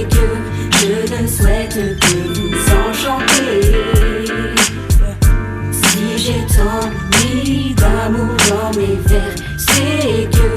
que je ne souhaite que vous enchanter. Si j'ai tant mis d'amour dans mes vers, c'est que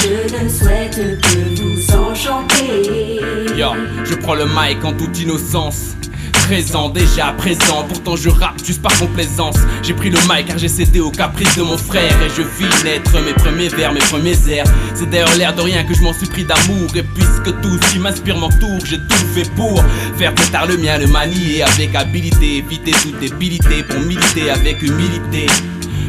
je ne souhaite que vous enchanter. Yo, je prends le mic en toute innocence. 13 ans déjà présent, pourtant je rappe juste par complaisance. J'ai pris le mic car j'ai cédé aux caprices de mon frère. Et je vis naître mes premiers vers, mes premiers airs. C'est d'ailleurs l'air de rien que je m'en suis pris d'amour. Et puisque tout ce qui m'inspire m'entoure, j'ai tout fait pour faire plus tard le mien, le manier avec habileté. Éviter toute débilité pour militer avec humilité.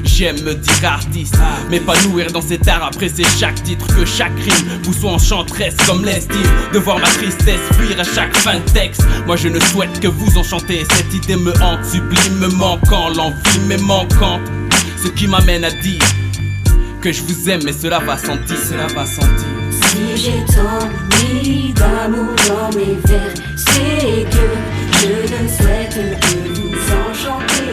J'aime me dire artiste, m'épanouir dans cet art, apprécier chaque titre, que chaque rime vous soit enchanteresse comme l'estime de voir ma tristesse fuir à chaque fin de texte. Moi je ne souhaite que vous enchanter, cette idée me hante, sublime, me manquant, l'envie m'est manquante. Ce qui m'amène à dire que je vous aime, mais cela va sentir, cela va sentir. Si j'ai tant mis d'amour dans mes vers, c'est que je ne souhaite que vous enchanter.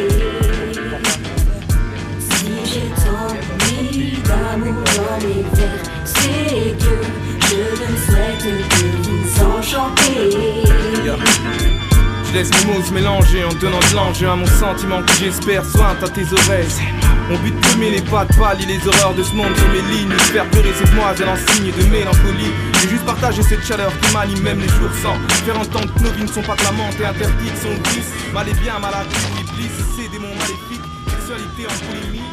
D'amour dans mes vers, c'est que je ne souhaite que vous enchanter. Je laisse mes mots se mélanger en donnant de l'enjeu à mon sentiment que j'espère sointe à tes oreilles. Mon but de fumer les pas de pâlis, les horreurs de ce monde sur mes lignes. Faire pleurer cette demoiselle en signe de mélancolie. J'ai juste partagé cette chaleur qui m'anime même les jours sans faire entendre que nos vies ne sont pas clamantes et interdites, sont grises. Mal et bien, mal à l'iblis, c'est des mots maléfiques. Sexualité en polémique.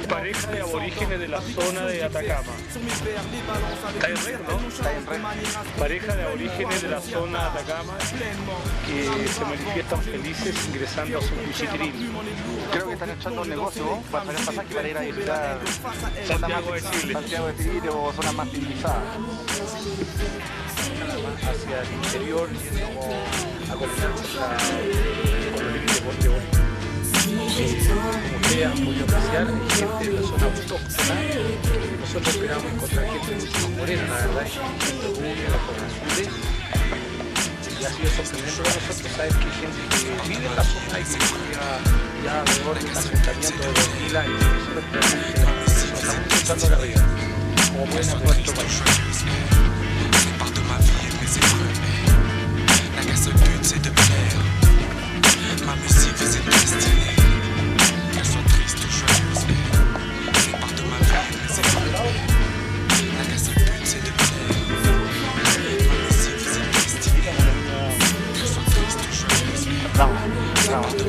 Pareja de aborígenes de la zona de Atacama. ¿Está en red, no? Está en red. Pareja de aborígenes de la zona de Atacama que se manifiestan felices ingresando a su cuchitril. Creo que están echando un negocio para sacar pasaje para ir a visitar Santiago de Chile. Santiago de Chile o zonas más civilizadas. Hacia el interior, como a conectarse con los límites de Bolívar. Como ustedes han podido apreciar, hay gente de la zona autóctona. Nosotros esperábamos encontrar gente mucho más morena, la verdad es que gente rubia, la zona azules. Y ha sido sorprendente para nosotros saber que hay gente que vive en la zona y que lleva ya alrededor de un asentamiento de 2000 años. Eso es realmente nos estamos escuchando acá arriba, como pueden ver nuestro país. La seule but c'est de plaire. Ma musique c'est une destinée. Qu'elle soit triste ou joyeuse, c'est part de ma vie, mais c'est vrai. La seule but c'est de plaire. Ma musique c'est une destinée. Qu'elle soit triste ou joyeuse.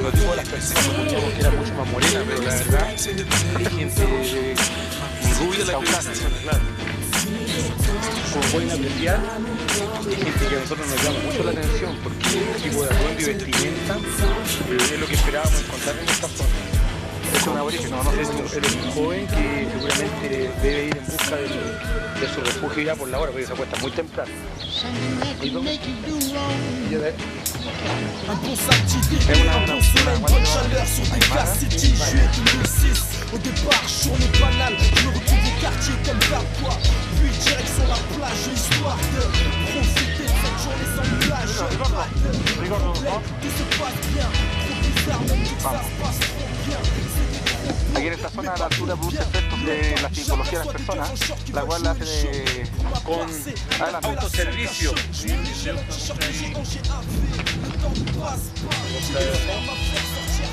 Lo digo a las personas porque era mucho más morena, pero la verdad hay gente rubia la que claro. Como pueden apreciar, hay gente que a nosotros nos llama mucho la atención porque el tipo de atuendo y vestimenta es lo que esperábamos encontrar en esta zona. Es un aborigen, ¿no? Es un joven que seguramente debe ir en busca de su refugio ya por la hora, porque se acuesta muy temprano. Un bon chaleur sur des Cassidy, je suis tout le 6. Au départ, journée banale, je me retrouve au quartier comme Verpoix. Puis direction la plage, histoire de profiter de cette journée sans nuage. Tout se passe bien, trop bizarre, même si ça se passe trop bien. Aquí en esta zona la altura produce efectos de la psicología de las personas, la cual la hace de... con autoservicio.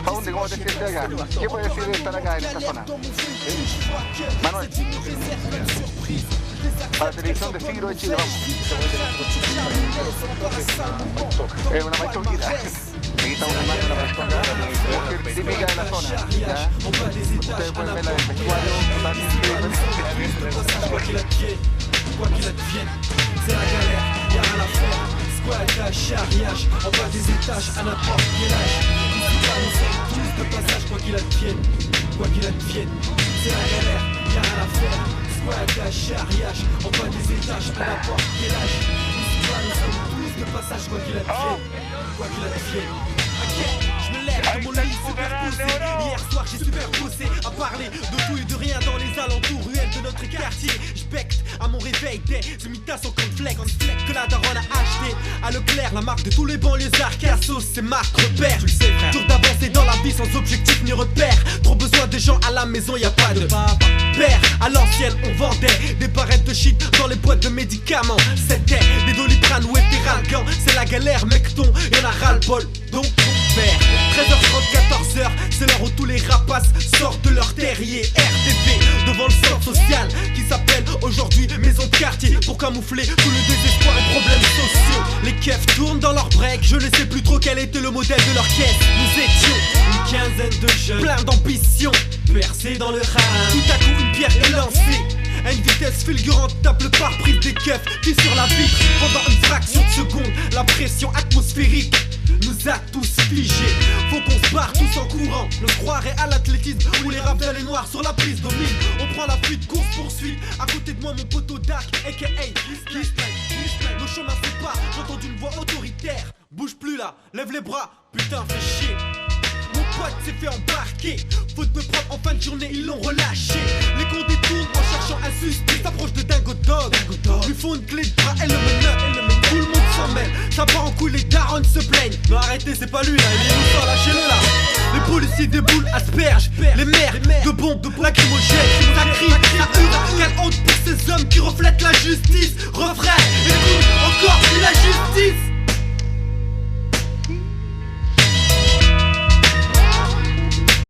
Faunde, ¿cómo te sientes acá? ¿Qué puedes decir de estar acá en esta zona? Manuel, para la televisión de Siglo de Chile, vamos. Es una machoquita. Aquí está una imagen de una persona mujer típica de la zona, ¿ya? Ustedes pueden ver la del vestuario totalmente diferente. Quoi qu'il advienne, c'est la galère, y'a rien à faire. Squad, charriage, en bas des étages, à n'importe quel âge. Ici bas, nous sommes tous de passage, quoi qu'il advienne. Quoi qu'il advienne, c'est la galère, y'a rien à faire. Squad, charriage, en bas des étages, à n'importe quel âge. Ici bas, nous sommes tous de passage, quoi qu'il advienne. Quoi qu'il advienne. Je me lève de mon lit superposé. Hier soir j'ai super bossé à parler de tout et de rien dans les alentours ruelles de notre quartier. Je becte à mon réveil des imitations cornflakes que la daronne a acheté à Leclerc. La marque de tous les banlieusards, Cassos, c'est marque repère. Tu le sais frère. Dur d'avancer dans la vie sans objectif ni repère. Trop besoin de gens à la maison, y a pas de père. À l'ancienne on vendait des barrettes de shit dans les boîtes de médicaments. C'était des Doliprane ou Efferalgan. C'est la galère, mecton, y'en a ras-le-bol. Donc faire 13h30, 14h, c'est l'heure où tous les rapaces sortent de leur terrier. RTP devant le centre social qui s'appelle aujourd'hui maison de quartier, pour camoufler tout le désespoir et problèmes sociaux. Les keufs tournent dans leur break, je ne sais plus trop quel était le modèle de leur caisse. Nous étions une quinzaine de jeunes, plein d'ambition, percés dans le rame. Tout à coup une pierre est lancée à une vitesse fulgurante, tape le pare-brise des keufs qui sur la vitre. Pendant une fraction de seconde, la pression atmosphérique nous a tous figés. Faut qu'on se barre tous en courant. Le croirait à l'athlétisme où les rappels les noirs sur la prise domine. On prend la fuite, course poursuite. À côté de moi mon poteau Dark, aka nos chemins séparent, j'entends une voix autoritaire. Bouge plus là, lève les bras, putain fais chier. Mon pote s'est fait embarquer, faute de preuve en fin de journée ils l'ont relâché. Les cons détournent en cherchant un suspect, s'approche de Dingo Dog. Lui font une clé de bras, elle le menotte. Tout le monde s'en mêle, ça part en couille, les darons se plaignent. Non arrêtez, c'est pas lui là, il est innocent, lâchez-le là. Les policiers déboulent, asperges, les mères de bombes, lacrymogènes. Ça crie, ça hurle, quelle honte pour ces hommes qui reflètent la justice. Refrain,